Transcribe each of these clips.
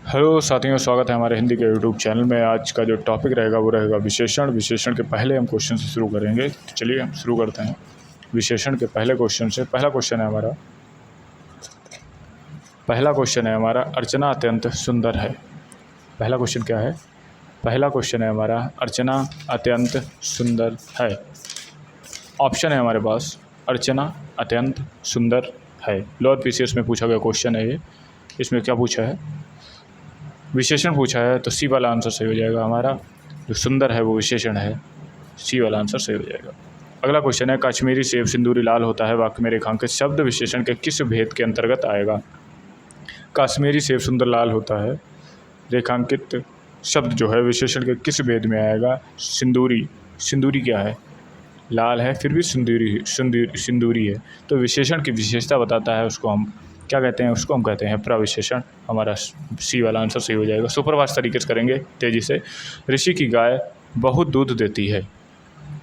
Hello साथियों, स्वागत है हमारे हिंदी के यूट्यूब चैनल में। आज का जो टॉपिक रहेगा वो रहेगा विशेषण। विशेषण के पहले हम क्वेश्चन से शुरू करेंगे। तो चलिए हम शुरू करते हैं विशेषण के पहले क्वेश्चन से। पहला क्वेश्चन है हमारा अर्चना अत्यंत सुंदर है। पहला क्वेश्चन क्या है? पहला क्वेश्चन है हमारा अर्चना अत्यंत सुंदर है। ऑप्शन है हमारे पास अर्चना अत्यंत सुंदर है। लोअर पीसीएस में पूछा गया क्वेश्चन है ये। इसमें क्या पूछा है? विशेषण पूछा है, तो सी वाला आंसर सही हो जाएगा। हमारा जो सुंदर है वो विशेषण है, सी वाला आंसर सही हो जाएगा। अगला क्वेश्चन है कश्मीरी सेब सिंदूरी लाल होता है वाक्य में रेखांकित शब्द विशेषण के किस भेद के अंतर्गत आएगा? कश्मीरी सेब सुंदर लाल होता है, रेखांकित शब्द जो है विशेषण के किस भेद में आएगा? सिंदूरी। सिंदूरी क्या है? लाल है, फिर भी सिंदूरी है, तो विशेषण की विशेषता बताता है। उसको हम क्या कहते हैं? उसको हम कहते हैं प्रविशेषण। हमारा सी वाला आंसर सही हो जाएगा। सुपरफास्ट तरीके से करेंगे तेज़ी से। ऋषि की गाय बहुत दूध देती है।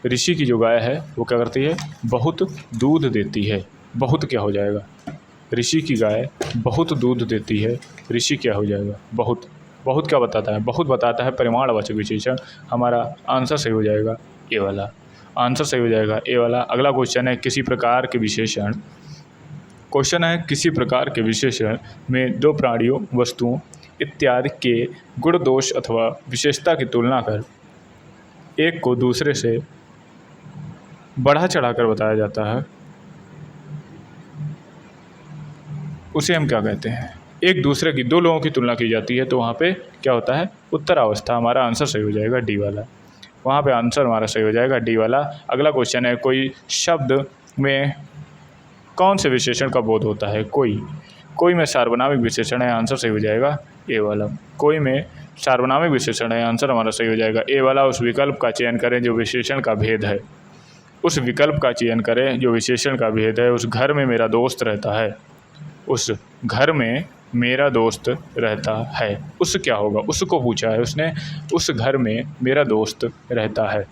ऋषि की जो गाय है वो क्या करती है? बहुत दूध देती है। बहुत क्या हो जाएगा? ऋषि की गाय बहुत दूध देती है। ऋषि क्या हो जाएगा? बहुत। बहुत क्या बताता है? बहुत बताता है परिमाणवाचक विशेषण। हमारा आंसर सही हो जाएगा ए वाला। आंसर सही हो जाएगा ए वाला। अगला क्वेश्चन है किसी प्रकार के विशेषण। क्वेश्चन है किसी प्रकार के विशेषण में दो प्राणियों, वस्तुओं इत्यादि के गुण, दोष अथवा विशेषता की तुलना कर एक को दूसरे से बढ़ा चढ़ाकर बताया जाता है, उसे हम क्या कहते हैं? एक दूसरे की, दो लोगों की तुलना की जाती है, तो वहाँ पे क्या होता है? उत्तरावस्था। हमारा आंसर सही हो जाएगा डी वाला। वहाँ पे आंसर हमारा सही हो जाएगा डी वाला। अगला क्वेश्चन है कोई शब्द में कौन से विशेषण का बोध होता है? कोई में सार्वनामिक विशेषण है। आंसर सही हो जाएगा ए वाला। कोई में सार्वनामिक विशेषण है। आंसर हमारा सही हो जाएगा ए वाला। उस विकल्प का चयन करें जो विशेषण का भेद है। उस विकल्प का चयन करें जो विशेषण का भेद है। उस घर में मेरा दोस्त रहता है। उस घर में मेरा दोस्त रहता है। उस क्या होगा? उसको पूछा है उसने। उस घर में मेरा दोस्त रहता है।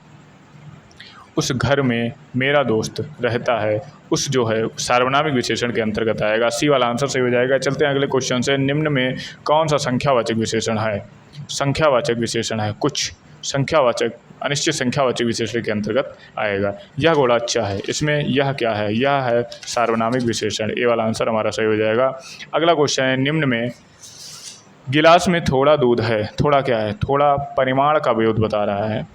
उस घर में मेरा दोस्त रहता है। उस जो है सार्वनामिक विशेषण के अंतर्गत आएगा। सी वाला आंसर सही हो जाएगा। चलते हैं अगले क्वेश्चन से। निम्न में कौन सा संख्यावाचक विशेषण है? संख्यावाचक विशेषण है। कुछ संख्यावाचक, अनिश्चित संख्यावाचक विशेषण के अंतर्गत आएगा। यह घोड़ा अच्छा है, इसमें यह क्या है? यह है सार्वनामिक विशेषण। ए वाला आंसर हमारा सही हो जाएगा। अगला क्वेश्चन है निम्न में गिलास में थोड़ा दूध है। थोड़ा क्या है? थोड़ा परिमाण का बोध बता रहा है।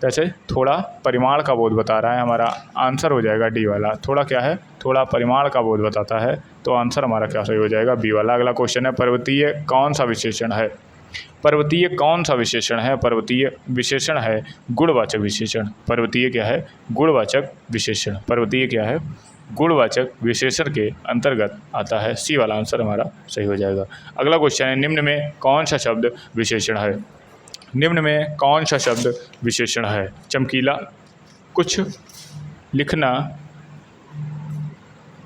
कैसे? थोड़ा परिमाण का बोध बता रहा है। हमारा आंसर हो जाएगा डी वाला। थोड़ा क्या है? थोड़ा परिमाण का बोध बताता है, तो आंसर हमारा क्या सही हो जाएगा? बी वाला। अगला क्वेश्चन है पर्वतीय कौन सा विशेषण है? पर्वतीय कौन सा विशेषण है? पर्वतीय विशेषण है गुणवाचक विशेषण। पर्वतीय क्या है? गुणवाचक विशेषण। पर्वतीय क्या है? गुणवाचक विशेषण के अंतर्गत आता है। सी वाला आंसर हमारा सही हो जाएगा। अगला क्वेश्चन है निम्न में कौन सा शब्द विशेषण है? निम्न में कौन सा शब्द विशेषण है? चमकीला, कुछ, लिखना,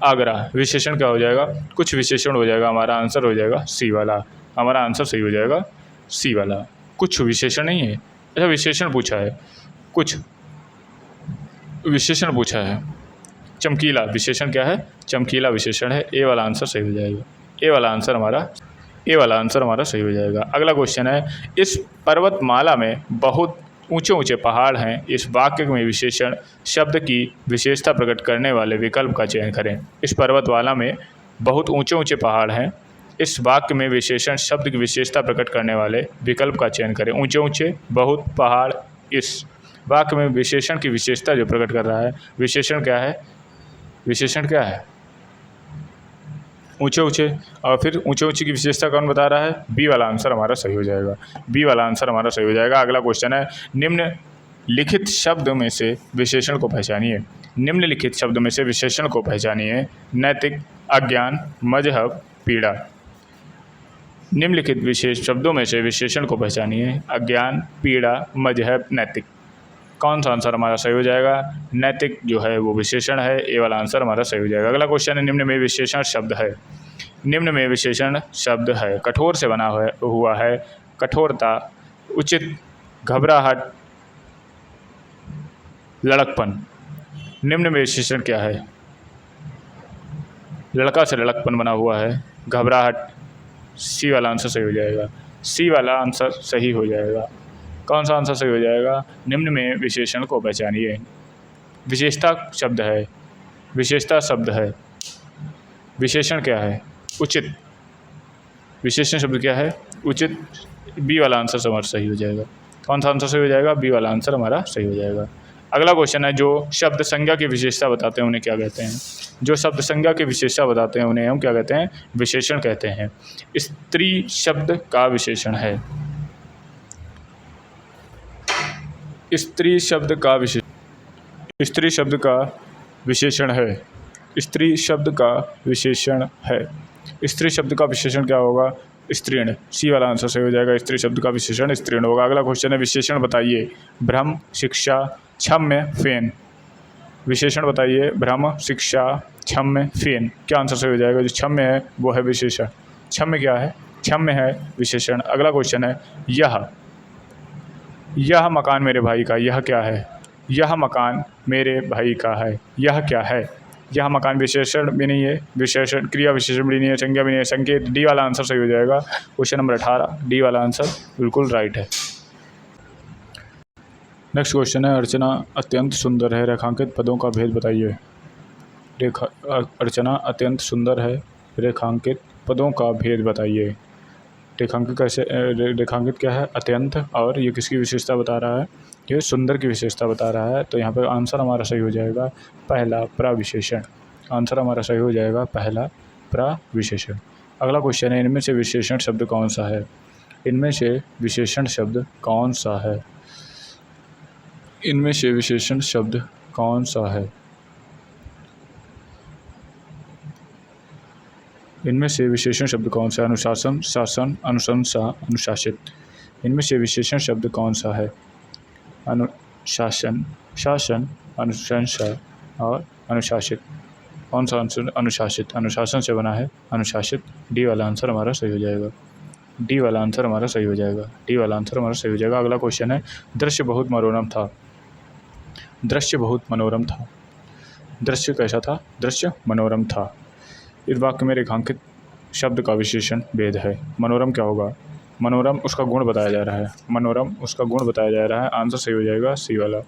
आगरा। विशेषण क्या हो जाएगा? कुछ विशेषण हो जाएगा। हमारा आंसर हो जाएगा सी वाला। हमारा आंसर सही हो जाएगा सी वाला। कुछ विशेषण नहीं है। अच्छा, विशेषण पूछा है, कुछ विशेषण पूछा है। चमकीला विशेषण क्या है? चमकीला विशेषण है। ए वाला आंसर सही हो जाएगा। ए वाला आंसर हमारा सही हो जाएगा। अगला क्वेश्चन है इस पर्वतमाला में बहुत ऊंचे ऊंचे पहाड़ हैं। इस वाक्य में विशेषण शब्द की विशेषता प्रकट करने वाले विकल्प का चयन करें। इस पर्वतमाला में बहुत ऊंचे ऊंचे पहाड़ हैं। इस वाक्य में विशेषण शब्द की विशेषता प्रकट करने वाले विकल्प का चयन करें। ऊंचे ऊंचे, बहुत, पहाड़। इस वाक्य में विशेषण की विशेषता जो प्रकट कर रहा है, विशेषण क्या है? विशेषण क्या है? ऊंचे ऊंचे। और फिर ऊंचे ऊंचे की विशेषता कौन बता रहा है? बी वाला आंसर हमारा सही हो जाएगा। बी वाला आंसर हमारा सही हो जाएगा। अगला क्वेश्चन है निम्न लिखित शब्द में से विशेषण को पहचानिए। निम्नलिखित शब्द में से विशेषण को पहचानिए। नैतिक, अज्ञान, मजहब, पीड़ा। निम्नलिखित विशेष शब्दों में से विशेषण को पहचानिए। अज्ञान, पीड़ा, मजहब, नैतिक। कौन सा आंसर हमारा सही हो जाएगा? नैतिक जो है वो विशेषण है। ए वाला आंसर हमारा सही हो जाएगा। अगला क्वेश्चन है निम्न में विशेषण शब्द है। निम्न में विशेषण शब्द है। कठोर से बना हुआ है। कठोरता, उचित, घबराहट, लड़कपन। निम्न में विशेषण क्या है? लड़का से लड़कपन बना हुआ है। घबराहट। सी वाला आंसर सही हो जाएगा। सी वाला आंसर सही हो जाएगा। कौन सा आंसर सही हो जाएगा? निम्न में विशेषण को पहचानिए। विशेषता शब्द है, विशेषता शब्द है, विशेषण क्या है? उचित। विशेषण शब्द क्या है? उचित। बी वाला आंसर हमारा सही हो जाएगा। कौन सा आंसर सही हो जाएगा? बी वाला आंसर हमारा सही हो जाएगा। अगला क्वेश्चन है, जो शब्द संज्ञा की विशेषता बताते हैं उन्हें क्या कहते हैं? जो शब्द संज्ञा की विशेषता बताते हैं उन्हें हम क्या कहते हैं? विशेषण कहते हैं। स्त्री शब्द का विशेषण है। स्त्री शब्द का स्त्री शब्द का विशेषण है। स्त्री शब्द का विशेषण है। स्त्री शब्द का विशेषण क्या होगा? स्त्रीण। सी वाला आंसर सही हो जाएगा। स्त्री शब्द का विशेषण स्त्रीण होगा। अगला क्वेश्चन है, विशेषण बताइए। भ्रम, शिक्षा, क्षम्य, फेन। विशेषण बताइए। भ्रम, शिक्षा, क्षम्य, फेन। क्या आंसर सही हो जाएगा? जो क्षम्य है वो है विशेषण। क्षम्य क्या है? क्षम्य है विशेषण। अगला क्वेश्चन है, यह मकान मेरे भाई का। यह क्या है? यह मकान मेरे भाई का है। यह क्या है? यह मकान विशेषण भी नहीं है, विशेषण क्रिया विशेषण भी नहीं है, संज्ञा भी नहीं है, संकेत। डी वाला आंसर सही हो जाएगा। क्वेश्चन नंबर 18, डी वाला आंसर बिल्कुल राइट है। नेक्स्ट क्वेश्चन है, अर्चना अत्यंत सुंदर है, रेखांकित पदों का भेद बताइए। अर्चना अत्यंत सुंदर है, रेखांकित पदों का भेद बताइए। रेखांकित कैसे? रेखांकित क्या है? अत्यंत। और ये किसकी विशेषता बता रहा है? ये सुंदर की विशेषता बता रहा है। तो यहाँ पे आंसर हमारा सही हो जाएगा पहला, प्रविशेषण। आंसर हमारा सही हो जाएगा पहला, प्रविशेषण। अगला क्वेश्चन है, इनमें से विशेषण शब्द कौन सा है? इनमें से विशेषण शब्द कौन सा है? इनमें से विशेषण शब्द कौन सा है? इनमें से विशेषण शब्द कौन सा है? अनुशासन, शासन, अनुशंसा, अनुशासित। इनमें से विशेषण शब्द कौन सा है? अनुशासन, शासन, अनुशंसा और अनुशासित। कौन सा आंसर? अनुशासित। अनुशासन से बना है अनुशासित। डी वाला आंसर हमारा सही हो जाएगा। डी वाला आंसर हमारा सही हो जाएगा। डी वाला आंसर हमारा सही हो जाएगा। अगला क्वेश्चन है, दृश्य बहुत मनोरम था। दृश्य बहुत मनोरम था। दृश्य कैसा था? दृश्य मनोरम था। इस वाक्य में रेखांकित शब्द का विशेषण भेद है। मनोरम क्या होगा? मनोरम उसका गुण बताया जा रहा है। मनोरम उसका गुण बताया जा रहा है। आंसर सही हो जाएगा सी वाला।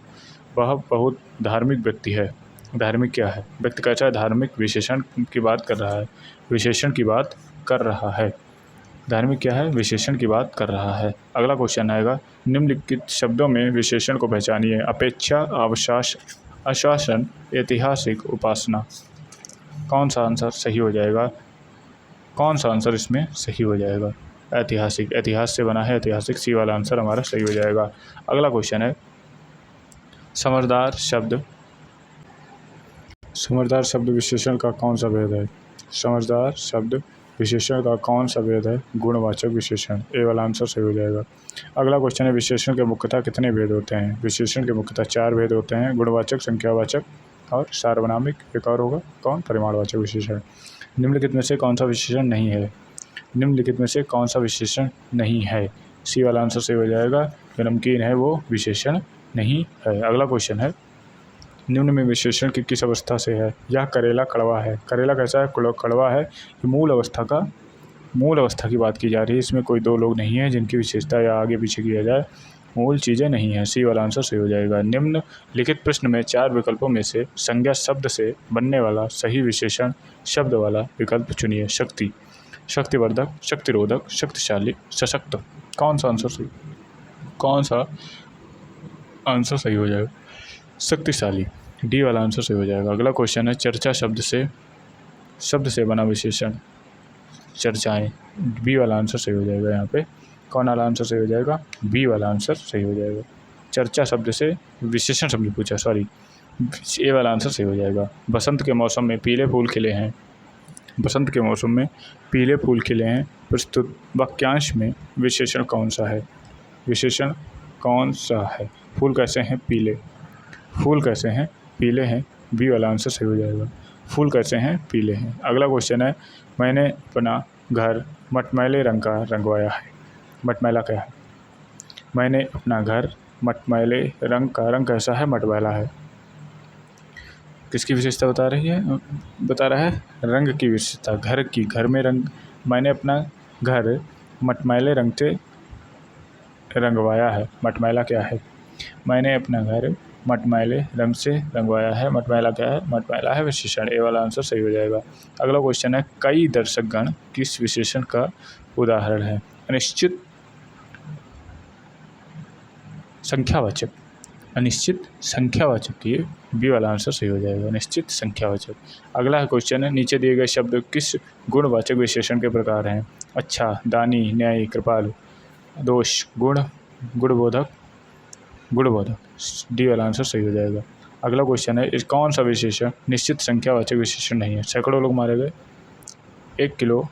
वह बहुत धार्मिक व्यक्ति है। धार्मिक क्या है? व्यक्ति कैसा है? धार्मिक। विशेषण की बात कर रहा है। विशेषण की बात कर रहा है। धार्मिक क्या है? विशेषण की बात कर रहा है। अगला क्वेश्चन आएगा, निम्नलिखित शब्दों में विशेषण को पहचानिए। अपेक्षा, अवकाश, आश्वासन, ऐतिहासिक, उपासना। कौन सा आंसर सही हो जाएगा? कौन सा आंसर इसमें सही हो जाएगा? ऐतिहासिक। इतिहास से बना है ऐतिहासिक। सी वाला आंसर हमारा सही हो जाएगा। अगला क्वेश्चन है, समझदार शब्द। समझदार शब्द विशेषण का कौन सा भेद है? समझदार शब्द विशेषण का कौन सा भेद है? गुणवाचक विशेषण। ए वाला आंसर सही हो जाएगा। अगला क्वेश्चन है, विशेषण के मुख्यतः कितने भेद होते हैं? विशेषण के मुख्यतः 4 भेद होते हैं। गुणवाचक, संख्यावाचक और सार्वनामिक। एक और होगा कौन? परिमाणवाचक विशेषण। निम्नलिखित में से कौन सा विशेषण नहीं है? निम्नलिखित में से कौन सा विशेषण नहीं है? सी वाला आंसर सही हो जाएगा। जो नमकीन है वो विशेषण नहीं है। अगला क्वेश्चन है, निम्न में विशेषण की किस अवस्था से है? यह करेला कड़वा है। करेला कैसा है? कड़वा है। मूल अवस्था की बात की जा रही है। इसमें कोई 2 लोग नहीं है जिनकी विशेषता या आगे पीछे किया जाए। मूल चीज़ें नहीं हैं। सी वाला आंसर सही हो जाएगा। निम्न लिखित प्रश्न में 4 विकल्पों में से संज्ञा शब्द से बनने वाला सही विशेषण शब्द वाला विकल्प चुनिए। शक्ति, शक्तिवर्धक, शक्तिरोधक, शक्तिशाली, सशक्त। कौन सा आंसर सही हो जाएगा? शक्तिशाली। डी वाला आंसर सही हो जाएगा। अगला क्वेश्चन है, चर्चा शब्द से बना विशेषण। चर्चाएं। बी वाला आंसर सही हो जाएगा। यहाँ पे कौन वाला आंसर सही हो जाएगा? बी वाला आंसर सही हो जाएगा। चर्चा शब्द से विशेषण शब्द पूछा, सॉरी। ए वाला आंसर सही हो जाएगा। बसंत के मौसम में पीले फूल खिले हैं। बसंत के मौसम में पीले फूल खिले हैं। प्रस्तुत वाक्यांश में विशेषण कौन सा है? विशेषण कौन सा है? फूल कैसे हैं? पीले। फूल कैसे हैं? पीले हैं। बी वाला आंसर सही हो जाएगा। फूल कैसे हैं? पीले हैं। अगला क्वेश्चन है, मैंने अपना घर मटमैले रंग का रंगवाया है। मटमैला क्या है? मैंने अपना घर मटमैले रंग का। रंग कैसा है? मटमैला है। किसकी विशेषता बता रही है? बता रहा है रंग की विशेषता, घर की। घर में रंग। मैंने अपना घर मटमैले रंग से रंगवाया है। मटमैला क्या है? मैंने अपना घर मटमैले रंग से रंगवाया है। मटमैला क्या है? मटमैला है विशेषण। ए वाला आंसर सही हो जाएगा। अगला क्वेश्चन है, कई दर्शकगण किस विशेषण का उदाहरण है? अनिश्चित संख्यावाचक। अनिश्चित संख्यावाचक, ये बी वाला आंसर सही हो जाएगा, निश्चित संख्यावाचक। अगला क्वेश्चन है, नीचे दिए गए शब्द किस गुणवाचक विशेषण के प्रकार हैं? अच्छा, दानी, न्यायी, कृपालु। दोष, गुण, गुणबोधक, गुणबोधक। डी वाला आंसर सही हो जाएगा। अगला क्वेश्चन है, इस कौन सा विशेषण निश्चित संख्यावाचक विशेषण नहीं है? सैकड़ों लोग मारे गए, 1 किलो,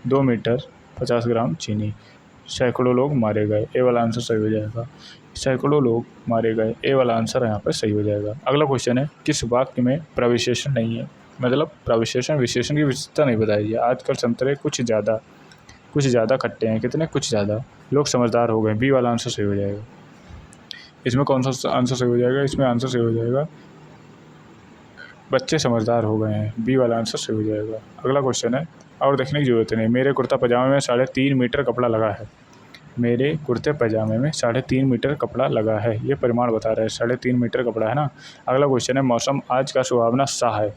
2 मीटर, 50 ग्राम चीनी। सैकड़ों लोग मारे गए, ए वाला आंसर सही हो जाएगा। सैकड़ों लोग मारे गए, ए वाला आंसर यहाँ पर सही हो जाएगा। अगला क्वेश्चन है, किस वाक्य में प्रविशेषण नहीं है? मतलब प्रविशेषण विशेषण की विशेषता नहीं बताई है। आजकल संतरे कुछ ज़्यादा खट्टे हैं। कितने? कुछ ज़्यादा। लोग समझदार हो गए, बी वाला आंसर सही हो जाएगा। इसमें कौन सा आंसर सही हो जाएगा? इसमें आंसर सही हो जाएगा, बच्चे समझदार हो गए हैं, बी वाला आंसर सही हो जाएगा। अगला क्वेश्चन है, और देखने की ज़रूरत नहीं, मेरे कुर्ता पजामे में 3.5 मीटर कपड़ा लगा है। मेरे कुर्ते पजामे में 3.5 मीटर कपड़ा लगा है, ये परिमाण बता रहा है। 3.5 मीटर कपड़ा है ना। अगला क्वेश्चन है, मौसम आज का सुहावना सा है।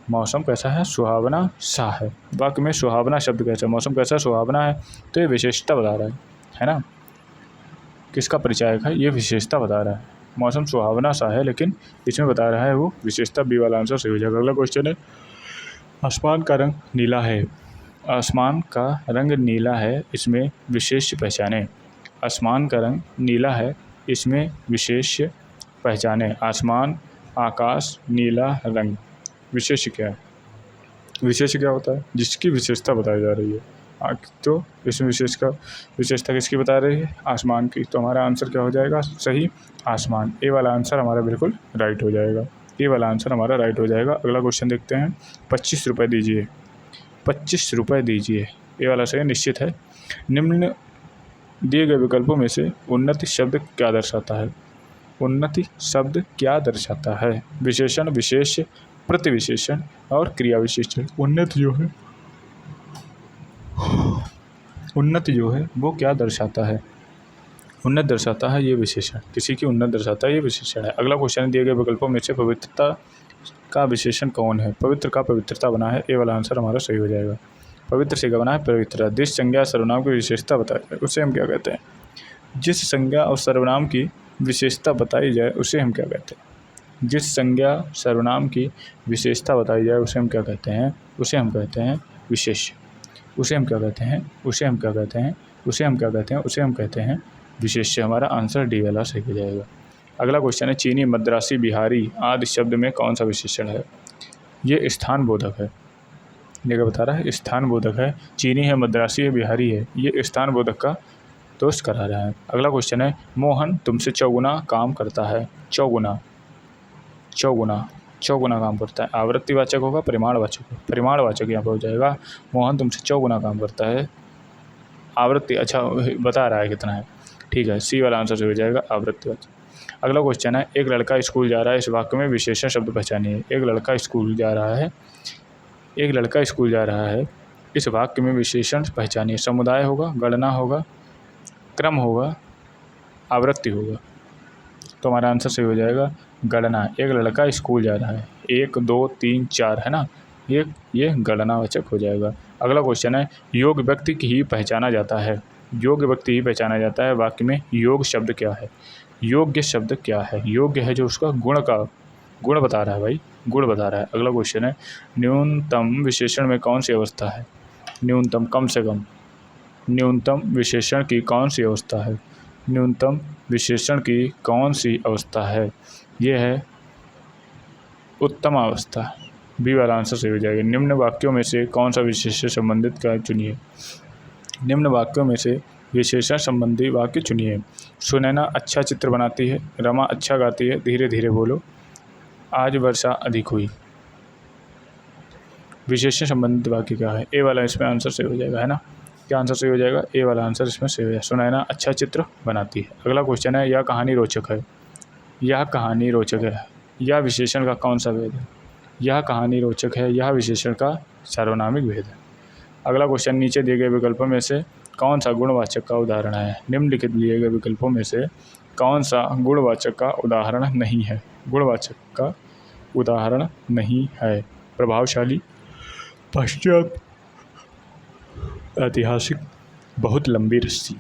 मौसम कैसा है? सुहावना सा है। वाक्य में सुहावना शब्द कैसा है? मौसम कैसा सुहावना है, तो ये विशेषता बता रहा है ना। किसका परिचायक है? ये विशेषता बता रहा है। मौसम सुहावना सा है, लेकिन इसमें बता रहा है वो विशेषता, बी वाला आंसर सही हो जाएगा। अगला क्वेश्चन है, आसमान का रंग नीला है। आसमान का रंग नीला है, इसमें विशेष पहचाने। आसमान का रंग नीला है, इसमें विशेष पहचाने। आसमान, आकाश, नीला रंग। विशेष क्या है? विशेष क्या होता है? जिसकी विशेषता बताई जा रही है। तो इसमें विशेषता किसकी बता रही है? आसमान की। तो हमारा आंसर क्या हो जाएगा? सही, आसमान। ए वाला आंसर हमारा बिल्कुल राइट हो जाएगा। ए वाला आंसर हमारा राइट हो जाएगा। अगला क्वेश्चन देखते हैं, 25 रुपये दीजिए। 25 रुपये दीजिए, ये वाला सही, निश्चित है। निम्न दिए गए विकल्पों में से उन्नति शब्द क्या दर्शाता है? उन्नति शब्द क्या दर्शाता है? विशेषण, विशेष, प्रतिविशेषण और क्रिया विशेषण। उन्नति जो है वो क्या दर्शाता है? उन्नत दर्शाता है ये विशेषण। किसी की उन्नत दर्शाता है ये विशेषण है। अगला क्वेश्चन, दिए गए विकल्पों में से पवित्रता का विशेषण कौन है? पवित्र का पवित्रता बना है, ए वाला आंसर हमारा सही हो जाएगा। पवित्र से क्या बना है? पवित्रता। जिस संज्ञा सर्वनाम की विशेषता बताई जाए उसे हम क्या कहते हैं? जिस संज्ञा और सर्वनाम की विशेषता बताई जाए उसे हम क्या कहते हैं? जिस संज्ञा सर्वनाम की विशेषता बताई जाए उसे हम क्या कहते हैं? उसे हम कहते हैं विशेष्य। उसे हम क्या कहते हैं? उसे हम क्या कहते हैं? उसे हम क्या कहते हैं? उसे हम कहते हैं विशेष्य। हमारा आंसर डी वाला सही हो जाएगा। अगला क्वेश्चन है, चीनी, मद्रासी, बिहारी आदि शब्द में कौन सा विशेषण है? ये स्थान बोधक है। देखो बता रहा है स्थान बोधक है। चीनी है, मद्रासी है, बिहारी है, ये स्थान बोधक का दोष करा रहा है। अगला क्वेश्चन है, मोहन तुमसे चौगुना काम करता है। चौगुना, चौगुना, चौगुना काम करता है। आवृत्तिवाचक होगा, परिमाणवाचक होगा? परिमाणवाचक यहाँ पर हो जाएगा। मोहन तुमसे चौगुना काम करता है। आवृत्ति, अच्छा बता रहा है कितना है, ठीक है, सी वाला आंसर हो जाएगा, आवृत्तिवाचक। अगला क्वेश्चन है, एक लड़का स्कूल जा रहा है, इस वाक्य में विशेषण शब्द पहचानिए। एक लड़का स्कूल जा रहा है, एक लड़का स्कूल जा रहा है, इस वाक्य में विशेषण पहचानिए। समुदाय होगा, गणना होगा, क्रम होगा, आवृत्ति होगा? तो हमारा आंसर सही हो जाएगा गणना। एक लड़का स्कूल जा रहा है, 1 2 3 4 है ना, ये गणनावाचक हो जाएगा। अगला क्वेश्चन है, योग व्यक्ति की ही पहचाना जाता है। योग्य व्यक्ति ही पहचाना जाता है, वाक्य में योग शब्द क्या है? योग्य शब्द क्या है? योग्य है जो उसका गुण बता रहा है भाई, गुण बता रहा है। अगला क्वेश्चन है, न्यूनतम विशेषण में कौन सी अवस्था है? न्यूनतम, कम से कम। न्यूनतम विशेषण की कौन सी अवस्था है? न्यूनतम विशेषण की कौन सी अवस्था है? यह है उत्तम अवस्था। बी वाला आंसर सही हो जाएगा। निम्न वाक्यों में से कौन सा विशेषण संबंधित का चुनिए। निम्न वाक्यों में से विशेषण संबंधी वाक्य चुनिए। सुनैना अच्छा चित्र बनाती है, रमा अच्छा गाती है, धीरे धीरे बोलो, आज वर्षा अधिक हुई। विशेषण संबंधित वाक्य क्या है? ए वाला इसमें आंसर सही हो जाएगा, है ना। क्या आंसर सही हो जाएगा? ए वाला आंसर इसमें सही हो जाएगा। सुनैना अच्छा चित्र बनाती है। अगला क्वेश्चन है, यह कहानी रोचक है। यह कहानी रोचक है, यह विशेषण का कौन सा भेद है? यह कहानी रोचक है, यह विशेषण का सार्वनामिक भेद है। अगला क्वेश्चन, नीचे दिए गए विकल्पों में से कौन सा गुणवाचक का उदाहरण है? निम्नलिखित दिए गए विकल्पों में से कौन सा गुणवाचक का उदाहरण नहीं है? गुणवाचक का उदाहरण नहीं है। प्रभावशाली, पश्चात, ऐतिहासिक, बहुत लंबी रस्सी।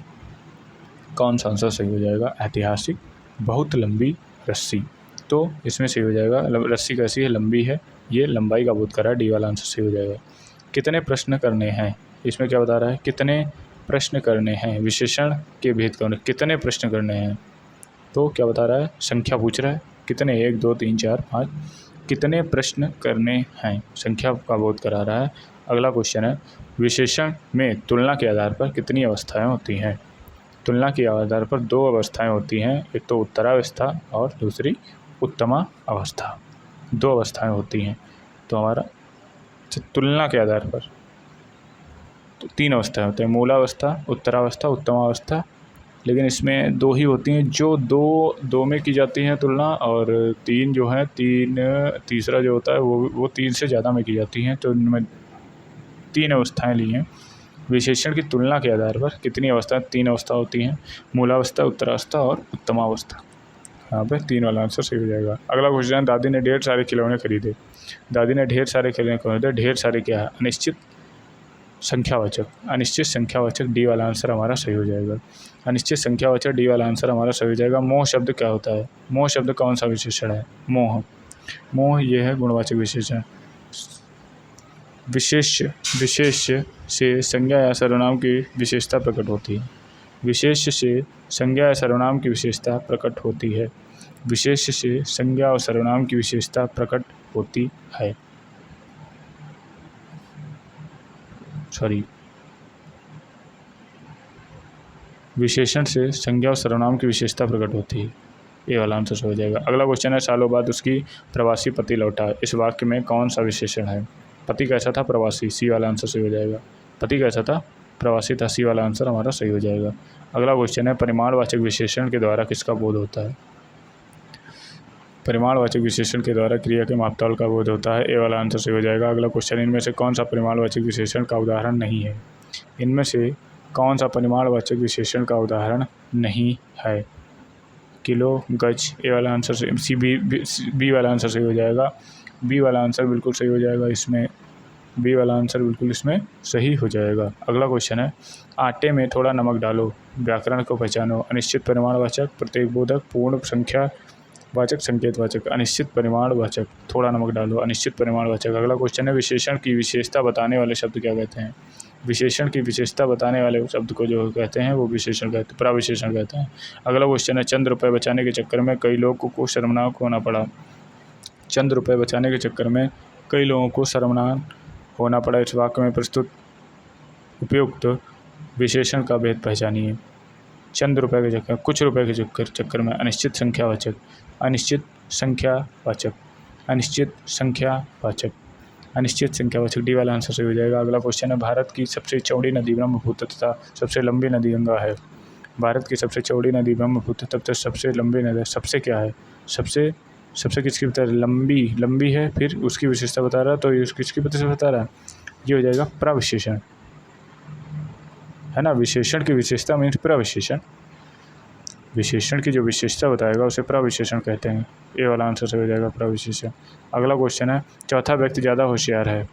कौन सा आंसर सही हो जाएगा? ऐतिहासिक, बहुत लंबी रस्सी। तो इसमें सही हो जाएगा, रस्सी कैसी है? लंबी है, ये लंबाई का बोध कर रहा है, डी वाला आंसर सही हो जाएगा। कितने प्रश्न करने हैं? इसमें क्या बता रहा है? कितने प्रश्न करने हैं, विशेषण के भेद करने, कितने प्रश्न करने हैं। तो क्या बता रहा है? संख्या पूछ रहा है, कितने, 1 2 3 4 5, कितने प्रश्न करने हैं, संख्या का बोध करा रहा है। अगला क्वेश्चन है, विशेषण में तुलना के आधार पर कितनी अवस्थाएं होती हैं? तुलना के आधार पर 2 अवस्थाएं होती हैं, एक तो उत्तरावस्था और दूसरी उत्तमा अवस्था। 2 अवस्थाएं होती हैं। तो हमारा तुलना के आधार पर तो 3 अवस्थाएं होती हैं, मूलावस्था, उत्तरावस्था, उत्तमावस्था। लेकिन इसमें 2 ही होती हैं जो दो में की जाती हैं तुलना, और 3 जो है, तीसरा जो होता है वो 3 से ज़्यादा में की जाती हैं। तो इनमें 3 अवस्थाएं ली हैं। विशेषण की तुलना के आधार पर कितनी अवस्था? 3 अवस्था होती हैं, मूलावस्था, उत्तरावस्था और उत्तमावस्था। यहाँ पे 3 वाला आंसर सही हो जाएगा। अगला क्वेश्चन, दादी ने ढेर सारे खिलौने खरीदे। दादी ने ढेर सारे खिलौने खरीदे, ढेर सारे क्या है? अनिश्चित संख्यावाचक। अनिश्चित संख्यावाचक, डी वाला आंसर हमारा सही हो जाएगा। अनिश्चित संख्यावाचक, डी वाला आंसर हमारा सही हो जाएगा। मोह शब्द क्या होता है? मोह शब्द कौन सा विशेषण है? मोह, मोह ये है गुणवाचक विशेषण। विशेष्य से संज्ञा या सर्वनाम की विशेषता प्रकट होती है। विशेष्य से संज्ञा या सर्वनाम की विशेषता प्रकट होती है। विशेष्य से संज्ञा और सर्वनाम की विशेषता प्रकट होती है। विशेषण से संज्ञा और सर्वनाम की विशेषता प्रकट होती है, ये वाला आंसर हो जाएगा। अगला क्वेश्चन है, सालों बाद उसकी प्रवासी पति लौटा। इस वाक्य में कौन सा विशेषण है? पति कैसा था? प्रवासी, सी वाला आंसर सही हो जाएगा। पति कैसा था? प्रवासी था, सी वाला आंसर हमारा सही हो जाएगा। अगला क्वेश्चन है, परिमाणवाचक विशेषण के द्वारा किसका बोध होता है? परिमाणवाचक विशेषण के द्वारा क्रिया के मापतौल का बोध होता है, ए वाला आंसर सही हो जाएगा। अगला क्वेश्चन, इनमें से कौन सा परिमाणवाचक विशेषण का उदाहरण नहीं है? इनमें से कौन सा परिमाणवाचक विशेषण का उदाहरण नहीं है? किलो, गज, ए वाला आंसर से बी वाला आंसर सही हो जाएगा। बी वाला आंसर बिल्कुल सही हो जाएगा इसमें, बी वाला आंसर बिल्कुल इसमें सही हो जाएगा। अगला क्वेश्चन है, आटे में थोड़ा नमक डालो, व्याकरण को पहचानो। अनिश्चित परिमाणवाचक, प्रत्येक बोधक, पूर्ण संख्या वाचक, संकेतवाचक। अनिश्चित परिमाणवाचक, थोड़ा नमक डालो, अनिश्चित परिमाणवाचक। अगला क्वेश्चन है, विशेषण की विशेषता बताने वाले शब्द क्या कहते हैं? विशेषण की विशेषता बताने वाले शब्द को जो कहते हैं वो विशेषण कहते हैं, प्रविशेषण कहते हैं। अगला क्वेश्चन है, चंद रुपये बचाने के चक्कर में कई लोगों को शर्मनाक होना पड़ा। चंद रुपये बचाने के चक्कर में कई लोगों को शर्मनाक होना पड़ा। इस वाक्य में प्रस्तुत उपयुक्त विशेषण का भेद पहचानिए। चंद रुपये के चक्कर, कुछ रुपये के चक्कर में। अनिश्चित संख्यावाचक, अनिश्चित संख्यावाचक, अनिश्चित संख्यावाचक, अनिश्चित संख्यावाचक, डी वाला आंसर सही हो जाएगा। अगला क्वेश्चन है, भारत की सबसे चौड़ी नदी ब्रह्मपुत्र तथा सबसे लंबी नदी गंगा है। भारत की सबसे चौड़ी नदी ब्रह्मपुत्र तथा सबसे लंबी नदी, सबसे क्या है? सबसे किसकी बता रहा है? लंबी है, फिर उसकी विशेषता बता रहा है, तो ये किसकी विशेषता बता रहा है? ये हो जाएगा प्रविशेषण, है ना। विशेषण की विशेषता मीन्स प्रविशेषण। विशेषण की जो विशेषता बताएगा उसे प्रविशेषण कहते हैं, ये वाला आंसर सही हो जाएगा, प्रविशेषण। अगला क्वेश्चन है, चौथा व्यक्ति ज़्यादा होशियार है।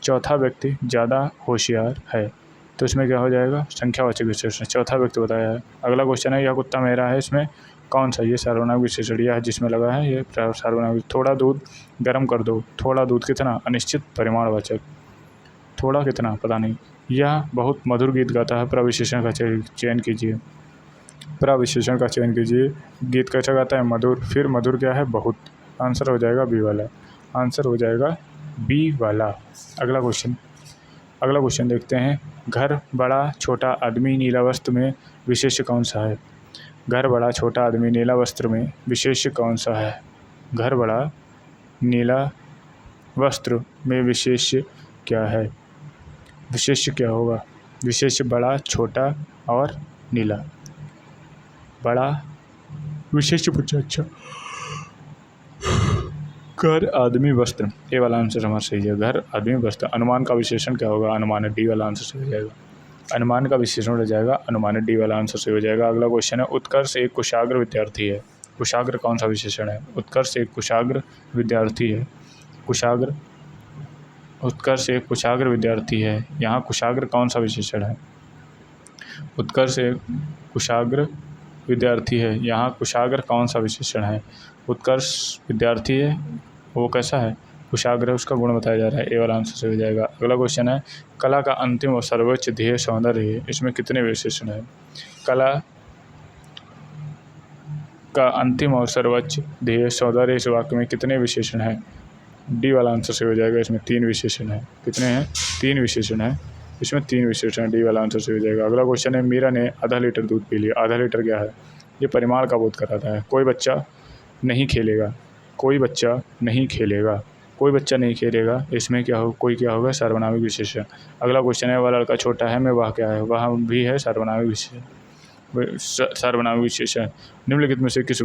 चौथा व्यक्ति ज़्यादा होशियार है, तो इसमें क्या हो जाएगा? संख्यावाचक विशेषण, चौथा व्यक्ति बताया है। अगला क्वेश्चन है, यह कुत्ता मेरा है, इसमें कौन सा? ये सार्वनामिक विशेषण यह है जिसमें लगा है, ये सार्वनामिक। थोड़ा दूध गर्म कर दो, थोड़ा दूध कितना? अनिश्चित परिमाणवाचक, थोड़ा कितना पता नहीं। यह बहुत मधुर गीत गाता है, प्रविशेषण का चयन कीजिए। प्रविशेषण का चयन कीजिए। गीत कैसा गाता है? मधुर, फिर मधुर क्या है? बहुत। आंसर हो जाएगा बी वाला, आंसर हो जाएगा बी वाला। अगला क्वेश्चन देखते हैं, घर बड़ा छोटा आदमी नीला वस्त्र में विशेष्य कौन सा है? घर बड़ा छोटा आदमी नीला वस्त्र में विशेष्य कौन सा है? घर बड़ा नीला वस्त्र में विशेष्य क्या है? विशेष्य क्या होगा? विशेष्य बड़ा, छोटा और नीला। बड़ा विशेष्य पूछा, अच्छा। घर, आदमी, वस्त्र, ये वाला आंसर हमारा सही है। घर, आदमी, वस्त्र। अनुमान का विशेषण क्या होगा? अनुमान है, डी वाला आंसर सही हो जाएगा। अनुमान का विशेषण हो जाएगा अनुमानित, डी वाला आंसर सही हो जाएगा। अगला क्वेश्चन है, उत्कर्ष एक कुशाग्र विद्यार्थी है। कुशाग्र कौन सा विशेषण है? उत्कर्ष एक कुशाग्र विद्यार्थी है। कुशाग्र, उत्कर्ष एक कुशाग्र विद्यार्थी है। यहाँ कुशाग्र कौन सा विशेषण है? उत्कर्ष एक कुशाग्र विद्यार्थी है। यहाँ कुशाग्र कौन सा विशेषण है? उत्कर्ष विद्यार्थी है, वो कैसा है? कुशाग्र, उसका गुण बताया जा रहा है। ए वाला आंसर सही हो जाएगा। अगला क्वेश्चन है, कला का अंतिम और सर्वोच्च ध्येय सौंदर्य है। इसमें कितने विशेषण हैं? कला का अंतिम और सर्वोच्च ध्येय सौंदर्य, इस वाक्य में कितने विशेषण हैं? डी वाला आंसर सही हो जाएगा। इसमें 3 विशेषण हैं। कितने हैं? 3 विशेषण हैं। इसमें 3 विशेषण, डी वाला आंसर सही हो जाएगा। अगला क्वेश्चन है, मीरा ने आधा लीटर दूध पी लिया। आधा लीटर क्या है? ये परिमाण का बोध कराता है। कोई बच्चा नहीं खेलेगा। कोई बच्चा नहीं खेलेगा। कोई बच्चा नहीं खेलेगा, इसमें क्या हो, कोई क्या होगा? सार्वनामिक विशेषण। अगला क्वेश्चन है, वह लड़का छोटा है, मैं वह क्या है? वह भी है सार्वनामिक विशेषण। सार्वनामिक विशेषण। निम्नलिखित में से किस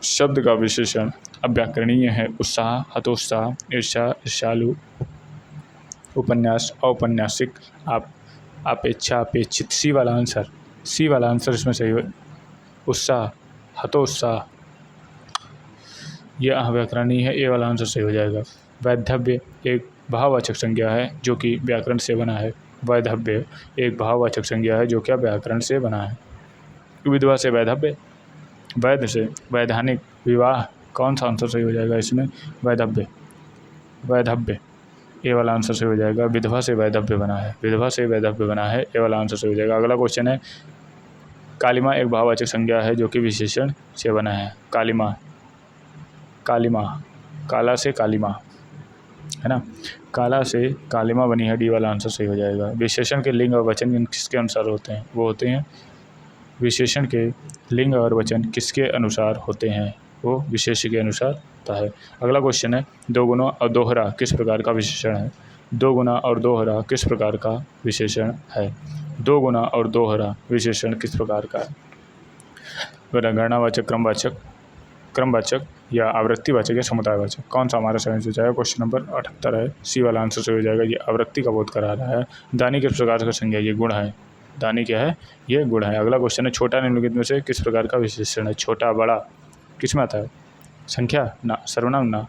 शब्द का विशेषण अव्याकरणीय है? उत्साह, हतोत्साह, ईर्ष्या, ईर्ष्यालु, उपन्यास, औपन्यासिक, अपेक्षा, अपेक्षित। सी वाला आंसर, सी वाला आंसर इसमें सही हो। उत्साह, हतोत्साह, यह अव्याकरणीय है। ए वाला आंसर सही हो जाएगा। वैधव्य एक भाववाचक संज्ञा है जो कि व्याकरण से बना है। वैधव्य एक भाववाचक संज्ञा है जो क्या व्याकरण से बना है। विधवा से वैधव्य, वैध से वैधानिक, विवाह, कौन सा आंसर सही हो जाएगा इसमें? वैधव्य, वैधव्य, ए वाला आंसर सही हो जाएगा। विधवा से वैधव्य बना है। विधवा से वैधव्य बना है। ए वाला आंसर सही हो जाएगा। अगला क्वेश्चन है, कालिमा एक भाववाचक संज्ञा है जो कि विशेषण से बना है। कालिमा, कालिमा, काला से कालिमा, है ना? काला से कालिमा बनी है। डी वाला आंसर सही हो जाएगा। विशेषण के लिंग और वचन किसके अनुसार होते हैं? वो होते हैं, विशेषण के लिंग और वचन किसके अनुसार होते हैं? वो विशेष के अनुसार होता है। अगला क्वेश्चन है, दो गुना और दोहरा किस प्रकार का विशेषण है? दो गुना और दोहरा किस प्रकार का विशेषण है? दो गुना और दोहरा विशेषण किस प्रकार का है? गणनावाचक, क्रमवाचक, क्रमवाचक या आवृत्तिवाचक या समुदायवाचक। कौन सा हमारा सही हो जाएगा? क्वेश्चन नंबर 78 है। सी वाला आंसर सही हो जाएगा। ये आवृत्ति का बोध करा रहा है। दानी किस प्रकार का संज्ञा? ये गुण है। दानी क्या है? ये गुण है। अगला क्वेश्चन है, छोटा निम्नलिखित में से किस प्रकार का विशेषण है? छोटा, बड़ा किस में आता है? संख्या ना, सर्वनाम ना।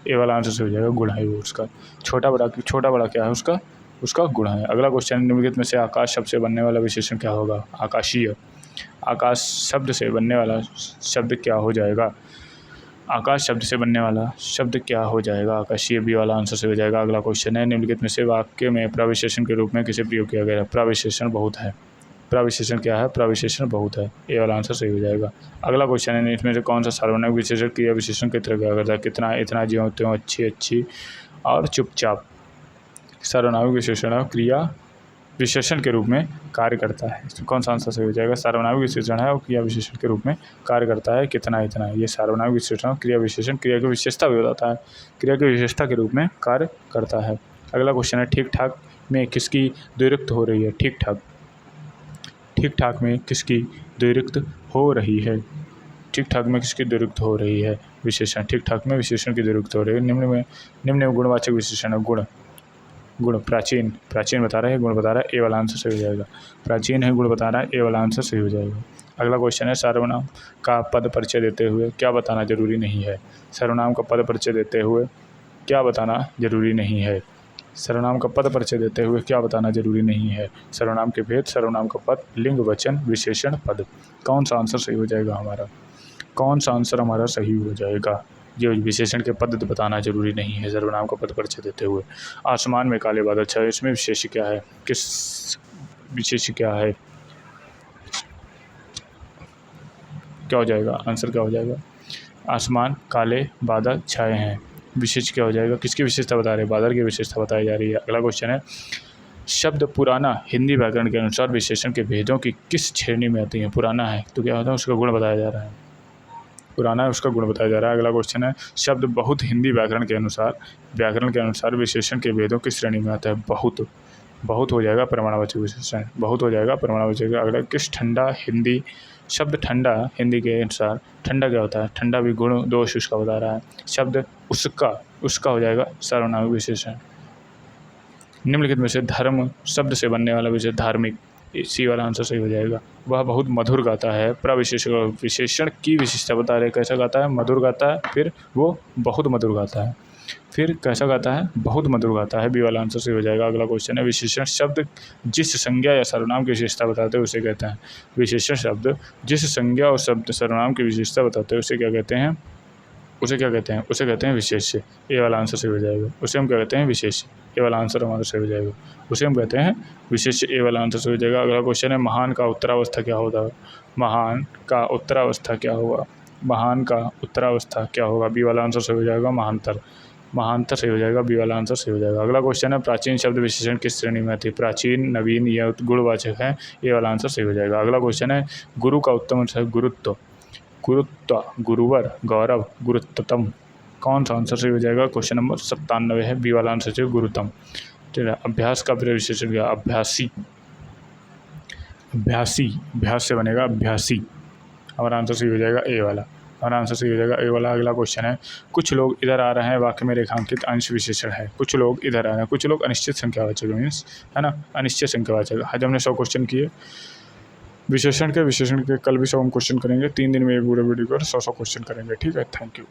ए वाला आंसर सही हो जाएगा। गुण है वो उसका। छोटा बड़ा क्या है? उसका गुण है। अगला क्वेश्चन, निम्नलिखित में से आकाश शब्द से बनने वाला विशेषण क्या होगा? आकाशीय। आकाश शब्द से बनने वाला शब्द क्या हो जाएगा? आकाश शब्द से बनने वाला शब्द क्या हो जाएगा? आकाशीय। बी वाला आंसर से हो जाएगा। अगला क्वेश्चन है, निम्नलिखित में से वाक्य में प्रविशेषण के रूप में किसे प्रयोग किया गया है? प्रविशेषण बहुत है। प्रविशेषण क्या है? प्रविशेषण बहुत है। ए वाला आंसर सही हो जाएगा। अगला क्वेश्चन है, इसमें से कौन सा सार्वनामिक विशेषण क्रिया विशेषण की तरह क्या करता है? कितना, इतना, ज्यों त्यों, अच्छी, अच्छी और चुपचाप। सार्वनामिक विशेषण और क्रिया विशेषण के रूप में कार्य करता है। इसमें कौन सा आंसर सही हो जाएगा? सार्वनामिक विशेषण है और क्रिया विशेषण के रूप में कार्य करता है। कितना, इतना, ये सार्वनामिक विशेषण और क्रिया विशेषण, क्रिया की विशेषता भी बताता है। क्रिया की विशेषता के रूप में कार्य करता है। अगला क्वेश्चन है, ठीक ठाक में किसकी द्विरुक्त हो रही है? ठीक ठाक, ठीक ठाक में किसकी द्विरुक्त हो रही है? ठीक ठाक में किसकी द्विरुक्त हो रही है? विशेषण। ठीक ठाक में विशेषण की द्विरुक्त हो रही है। निम्न में गुणवाचक विशेषण है। गुण, गुण, प्राचीन, प्राचीन बता रहा है, गुण बता रहा है। ए वाला आंसर सही हो जाएगा। प्राचीन है, गुण बता रहा है। ए वाला आंसर सही हो जाएगा। अगला क्वेश्चन है, सर्वनाम का पद परिचय देते हुए क्या बताना जरूरी नहीं है? सर्वनाम का पद परिचय देते हुए क्या बताना जरूरी नहीं है? सर्वनाम का पद परिचय देते हुए क्या बताना जरूरी नहीं है? सर्वनाम के भेद, सर्वनाम का पद, लिंग, वचन, विशेषण, पद। कौन सा आंसर सही हो जाएगा हमारा? कौन सा आंसर हमारा सही हो जाएगा? ये विशेषण के पद बताना जरूरी नहीं है सर्वनाम का पद परिचय देते हुए। आसमान में काले बादल छाए, इसमें विशेष क्या है? किस विशेष क्या है? क्या हो जाएगा? आंसर क्या हो जाएगा? आसमान काले बादल छाए हैं। विशेष क्या हो जाएगा? किसकी विशेषता बता रहे हैं? बादल की विशेषता बताई जा रही है। अगला क्वेश्चन है, शब्द पुराना हिंदी व्याकरण के अनुसार विशेषण के भेदों की किस श्रेणी में आती है? पुराना है तो क्या होता है? उसका गुण बताया जा रहा है। पुराना है, उसका गुण बताया जा रहा है। अगला क्वेश्चन है, शब्द बहुत हिंदी व्याकरण के अनुसार विशेषण के भेदों किस श्रेणी में आता है? बहुत, बहुत हो जाएगा परिमाणवाचक विशेषण। बहुत हो जाएगा परिमाणवाचक। अगला, किस ठंडा हिंदी, शब्द ठंडा हिंदी के अनुसार ठंडा क्या होता है? ठंडा भी गुण दोष उसका बता रहा है। शब्द उसका, उसका हो जाएगा सर्वनामिक विशेषण। निम्नलिखित में से धर्म शब्द से बनने वाला विशेषण धार्मिक, सी वाला आंसर सही हो जाएगा। वह बहुत मधुर गाता है। प्रविशेषण विशेषण की विशेषता बता रहे, कैसा गाता है, मधुर गाता है, फिर वो बहुत मधुर गाता है, फिर कैसा गाता है, बहुत मधुर गाता है, बी वाला आंसर सही हो जाएगा। अगला क्वेश्चन है, विशेषण शब्द जिस संज्ञा या सर्वनाम की विशेषता बताते हैं उसे कहते हैं। विशेषण शब्द जिस संज्ञा और शब्द सर्वनाम की विशेषता बताते हैं उसे क्या कहते हैं, उसे क्या कहते हैं, उसे कहते हैं विशेष्य। ए वाला आंसर सही हो जाएगा। उसे हम क्या कहते हैं, विशेष्य। ए वाला आंसर हमारा सही हो जाएगा। उसे हम कहते हैं विशेष्य। ए वाला आंसर सही हो जाएगा। अगला क्वेश्चन है, महान का उत्तरावस्था क्या होता है। महान का उत्तरावस्था क्या होगा, महान का उत्तरावस्था क्या होगा, बी वाला आंसर सही हो जाएगा। महांतर, महांतर सही हो जाएगा। बी वाला आंसर सही हो जाएगा। अगला क्वेश्चन है, प्राचीन शब्द विशेषण किस श्रेणी में आती है। प्राचीन, नवीन या गुणवाचक है। ए वाला आंसर सही हो जाएगा। अगला क्वेश्चन है, गुरु का उत्तम अर्थ है गुरुत्व, गुरुत्व, गुरुवर, गौरव, गुरुत्तम। कौन सा आंसर सही हो जाएगा, क्वेश्चन नंबर 97 है। बी वाला आंसर सही, गुरुतम। ठीक है, अभ्यास का विशेषण क्या, अभ्यासी, अभ्यासी, अभ्यास से बनेगा अभ्यासी। हमारा आंसर सही हो जाएगा ए वाला, हमारा आंसर सही हो जाएगा ए वाला। अगला क्वेश्चन है, कुछ लोग इधर आ रहे हैं वाक्य में रेखांकित अंश विशेषण है। कुछ लोग इधर आ रहे हैं, कुछ लोग अनिश्चित संख्यावाचक मीन्स है ना, अनिश्चित संख्यावाचक। आज हमने 100 क्वेश्चन किए विशेषण के। कल भी 100 हम क्वेश्चन करेंगे। 3 दिन में एक पूरे वीडियो पर 100 क्वेश्चन करेंगे। ठीक है, थैंक यू।